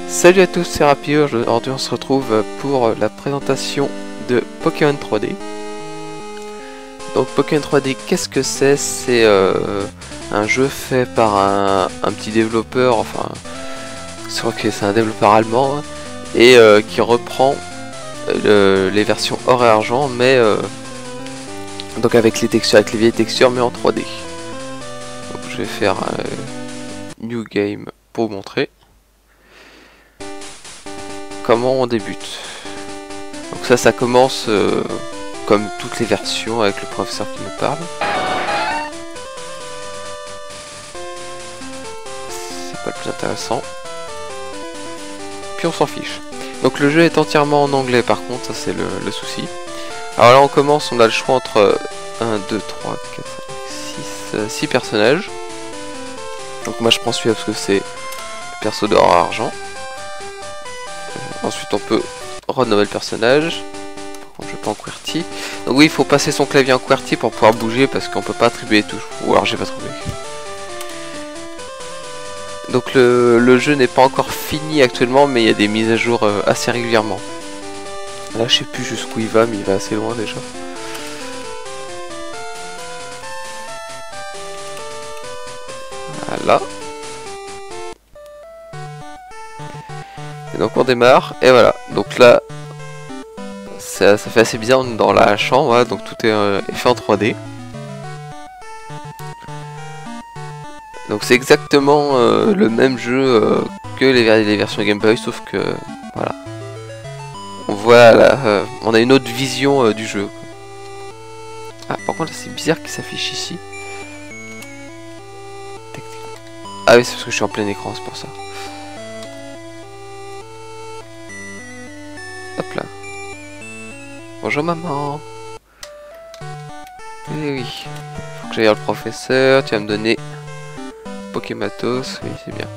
Salut à tous, c'est Rapio. Aujourd'hui on se retrouve pour la présentation de Pokémon 3D. Donc Pokémon 3D, qu'est-ce que c'est? C'est un jeu fait par un petit développeur, enfin je crois que c'est un développeur allemand, et qui reprend les versions or et argent, mais donc avec les textures, avec les vieilles textures, mais en 3D. Donc je vais faire New Game pour vous montrer comment on débute. Donc ça commence comme toutes les versions avec le professeur qui nous parle. C'est pas le plus intéressant. Puis on s'en fiche. Donc le jeu est entièrement en anglais par contre, ça c'est le souci. Alors là on commence, on a le choix entre 1, 2, 3, 4, 5, 6 personnages. Donc moi je prends celui-là parce que c'est le perso d'or à argent. Ensuite on peut renommer le personnage. Par contre je vais pas en QWERTY. Donc oui, il faut passer son clavier en QWERTY pour pouvoir bouger parce qu'on peut pas attribuer les touches. Ou alors j'ai pas trouvé. Donc le jeu n'est pas encore fini actuellement, mais il y a des mises à jour assez régulièrement. Là je sais plus jusqu'où il va, mais il va assez loin déjà. Voilà. Et donc on démarre, et voilà. Donc là, ça fait assez bizarre, on est dans la chambre, voilà, donc tout est fait en 3D. Donc c'est exactement le même jeu que les versions Game Boy, sauf que voilà, on voit on a une autre vision du jeu. Ah, par contre là c'est bizarre qu'il s'affiche ici. Ah oui, c'est parce que je suis en plein écran, c'est pour ça. Hop là. Bonjour maman. Eh oui, faut que j'aille voir le professeur, tu vas me donner Pokématos, oui c'est bien.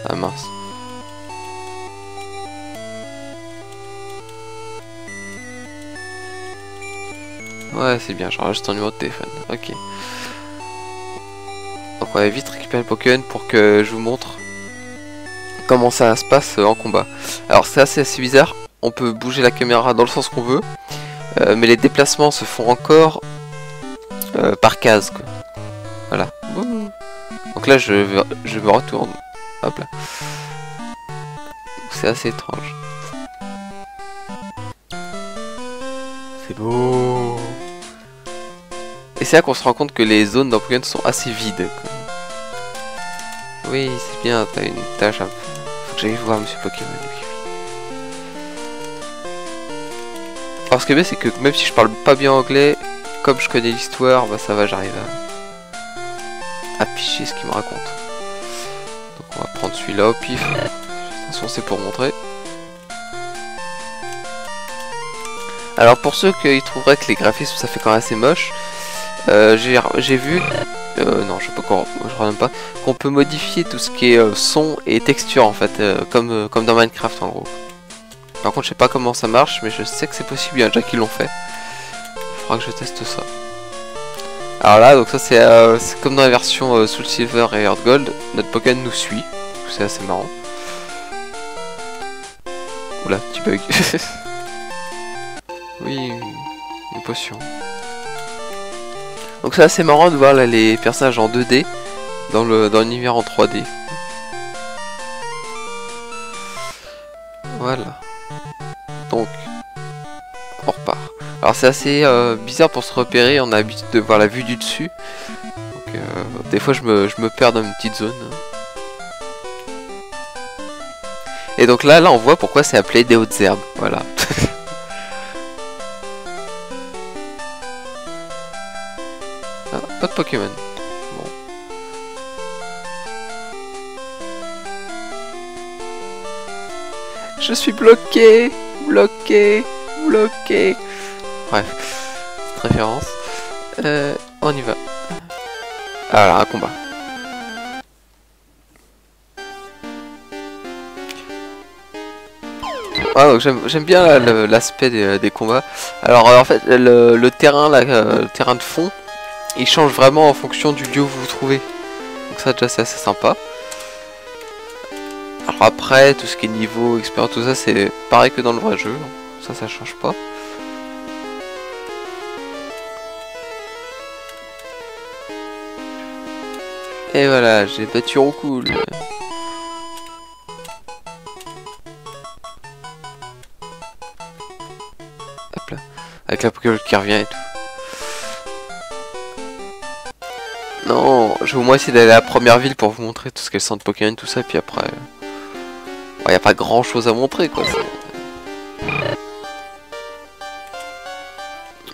Ah mince. Ouais c'est bien, j'enregistre ton numéro de téléphone, ok. Donc on va vite récupérer le Pokémon pour que je vous montre comment ça se passe en combat. Alors c'est assez bizarre, on peut bouger la caméra dans le sens qu'on veut, mais les déplacements se font encore par case quoi. Voilà. Donc là je me retourne. Hop là. C'est assez étrange. C'est beau. Et c'est là qu'on se rend compte que les zones dans Pokémon sont assez vides quoi. Oui c'est bien, t'as une tâche. Faut que j'aille voir Monsieur Pokémon. Alors ce qui est bien c'est que même si je parle pas bien anglais, comme je connais l'histoire, bah ça va, j'arrive à afficher ce qu'il me raconte. Donc on va prendre celui-là au pif. De toute façon c'est pour montrer. Alors pour ceux qui trouveraient que les graphismes ça fait quand même assez moche, j'ai vu, non je crois même pas, qu'on peut modifier tout ce qui est son et texture en fait, comme dans Minecraft en gros. Par contre je sais pas comment ça marche, mais je sais que c'est possible, il y a déjà qui l'ont fait. Il faudra que je teste ça. Alors là, donc ça c'est comme dans la version Soul Silver et Heart Gold, notre Pokémon nous suit, c'est assez marrant. Oula, petit bug. Oui, une potion. Donc c'est assez marrant de voir là, les personnages en 2D dans l'univers en 3D. Voilà. Donc, on repart. Alors c'est assez bizarre pour se repérer, on a l'habitude de voir la vue du dessus. Donc des fois je me perds dans une petite zone. Et donc là on voit pourquoi c'est appelé des hautes herbes. Voilà. Ah, pas de Pokémon. Bon. Je suis bloqué. Bloqué. Bloqué. Bref. Cette référence. On y va. Alors, un combat. Ah, donc j'aime bien l'aspect des combats. Alors en fait le terrain là, le terrain de fond, il change vraiment en fonction du lieu où vous vous trouvez. Donc ça déjà c'est assez sympa. Alors après tout ce qui est niveau, expérience, tout ça c'est pareil que dans le vrai jeu. Ça change pas. Et voilà, j'ai battu Roucoule. Hop là. Avec la Pokéball qui revient et tout. Non, je vais au moins essayer d'aller à la première ville pour vous montrer tout ce qu'est le centre Pokémon, tout ça, puis après... Il n'y a pas grand chose à montrer, quoi.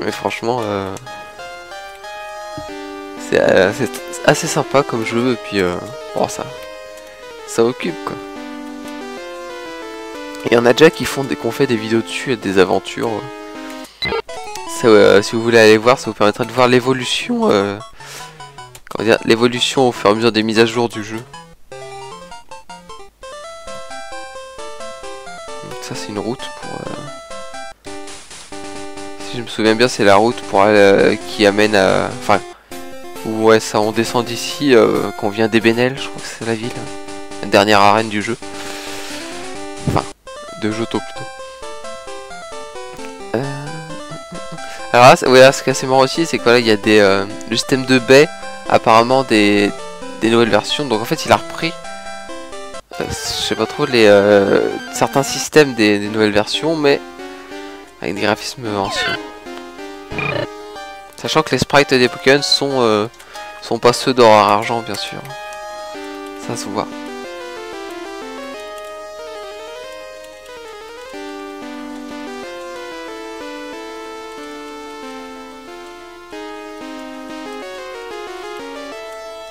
Mais franchement, c'est assez sympa comme jeu, et puis bon, ça occupe, quoi. Il y en a déjà qui font qu'on fait des vidéos dessus et des aventures. Ça, si vous voulez aller voir, ça vous permettra de voir l'évolution, l'évolution au fur et à mesure des mises à jour du jeu. Donc ça c'est une route pour... Si je me souviens bien, c'est la route pour qui amène à... Enfin, ouais, ça on descend d'ici, qu'on vient d'Ebenel, je crois que c'est la ville. La dernière arène du jeu. Enfin, de Johto plutôt. Alors là, ouais, ce qui est assez marrant aussi, c'est que voilà, il y a le système de baies, apparemment des nouvelles versions. Donc en fait, il a repris, je sais pas trop, certains systèmes des nouvelles versions, mais avec des graphismes anciens. Sachant que les sprites des Pokémon sont pas ceux d'or argent, bien sûr. Ça se voit.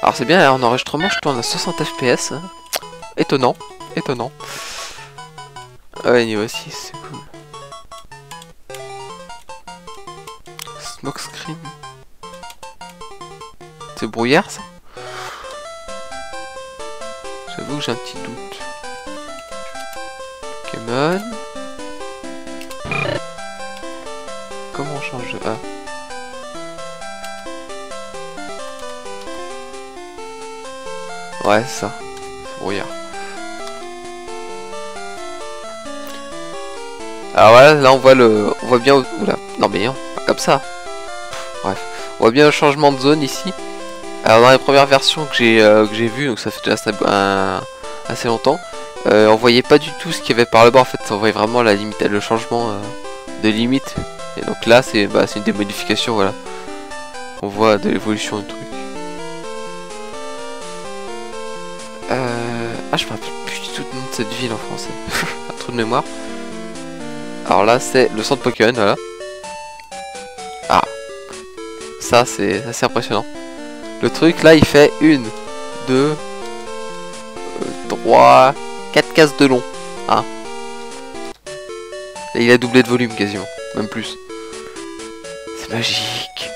Alors c'est bien, en enregistrement je tourne à 60 fps. Étonnant, étonnant. Ouais, niveau 6, c'est cool. Smoke screen. C'est brouillard ça? J'avoue que j'ai un petit doute. Pokémon. Comment on change de... Ah. Ouais, c'est ça. C'est brouillard. Alors voilà, là on voit bien... Oula. Non mais non, pas comme ça. Bref. On voit bien le changement de zone ici. Alors dans les premières versions que j'ai vues, donc ça fait déjà assez longtemps, on voyait pas du tout ce qu'il y avait par le bas. En fait, on voyait vraiment la limite, le changement de limite. Et donc là, c'est une des modifications, voilà. On voit de l'évolution du truc. Ah, je me rappelle plus du tout le nom de cette ville en français. Un trou de mémoire. Alors là, c'est le centre Pokémon, voilà. Ah. Ça, c'est assez impressionnant. Le truc, là, il fait 1, 2, 3, 4 cases de long. Hein. Et il a doublé de volume, quasiment. Même plus. C'est magique.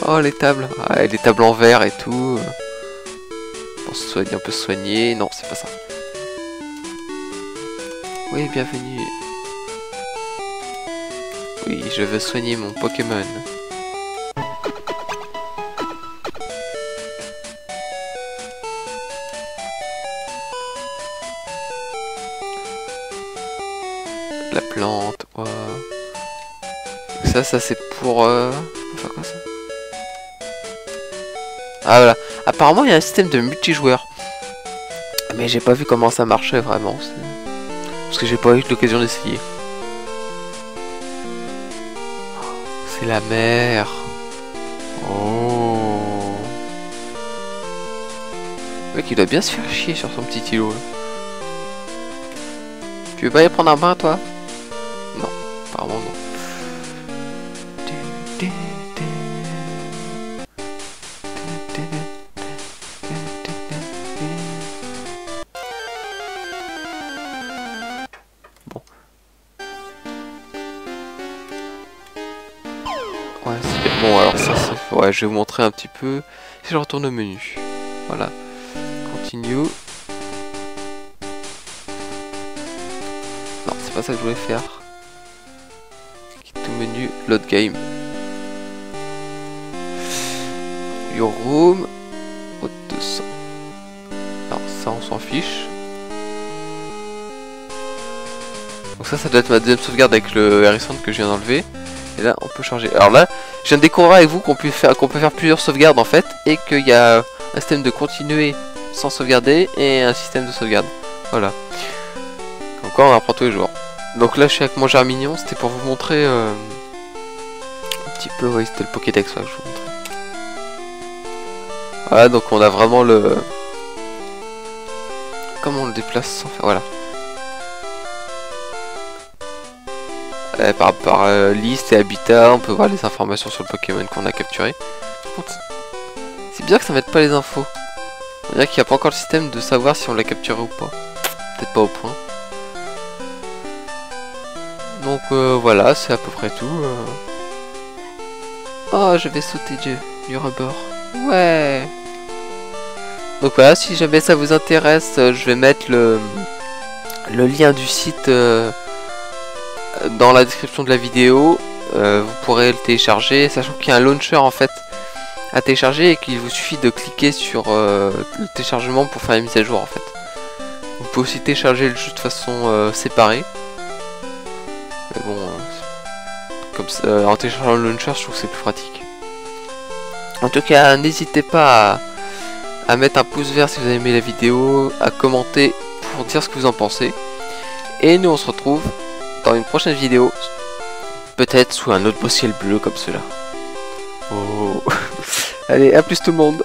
Oh, les tables. Ah, les tables en verre et tout. Pour se soigner, on peut se soigner. Non, c'est pas ça. Oui, bienvenue. Oui, je veux soigner mon Pokémon. La plante, ouais. Ça c'est pour... Enfin quoi ça? Ah voilà. Apparemment il y a un système de multijoueur. Mais j'ai pas vu comment ça marchait vraiment. Parce que j'ai pas eu l'occasion d'essayer. C'est la mer. Oh. Le mec il doit bien se faire chier sur son petit îlot là. Tu veux pas y prendre un bain toi? Non, apparemment non. Bon. Ouais, c'est bon alors ça c'est... Ouais, je vais vous montrer un petit peu. Si je retourne au menu. Voilà. Continue. pas ça que je voulais faire. Tout menu, load game. Your room. Haute 200. Alors ça on s'en fiche. Donc ça doit être ma deuxième sauvegarde avec le Harrison que je viens d'enlever. Et là on peut charger. Alors là, je viens de découvrir avec vous qu'on peut faire plusieurs sauvegardes en fait. Et qu'il y a un système de continuer sans sauvegarder et un système de sauvegarde. Voilà. Encore on apprend tous les jours. Donc là je suis avec mon Germignon, c'était pour vous montrer un petit peu, oui c'était le Pokédex que je vous montrais. Voilà, donc on a vraiment le... Comment on le déplace sans faire... Voilà. Par liste et habitat, on peut voir les informations sur le Pokémon qu'on a capturé. C'est bien que ça mette pas les infos. On dirait qu'il n'y a pas encore le système de savoir si on l'a capturé ou pas. Peut-être pas au point. Donc voilà, c'est à peu près tout. Oh, je vais sauter du rebord. Ouais. Donc voilà, si jamais ça vous intéresse, je vais mettre le lien du site dans la description de la vidéo. Vous pourrez le télécharger, sachant qu'il y a un launcher en fait à télécharger et qu'il vous suffit de cliquer sur le téléchargement pour faire la mise à jour en fait. Vous pouvez aussi télécharger le jeu de façon séparée. Mais bon, comme ça, en téléchargeant le launcher, je trouve que c'est plus pratique. En tout cas, n'hésitez pas à mettre un pouce vert si vous avez aimé la vidéo, à commenter pour dire ce que vous en pensez. Et nous on se retrouve dans une prochaine vidéo, peut-être sous un autre beau ciel bleu comme cela. Oh. Allez, à plus tout le monde.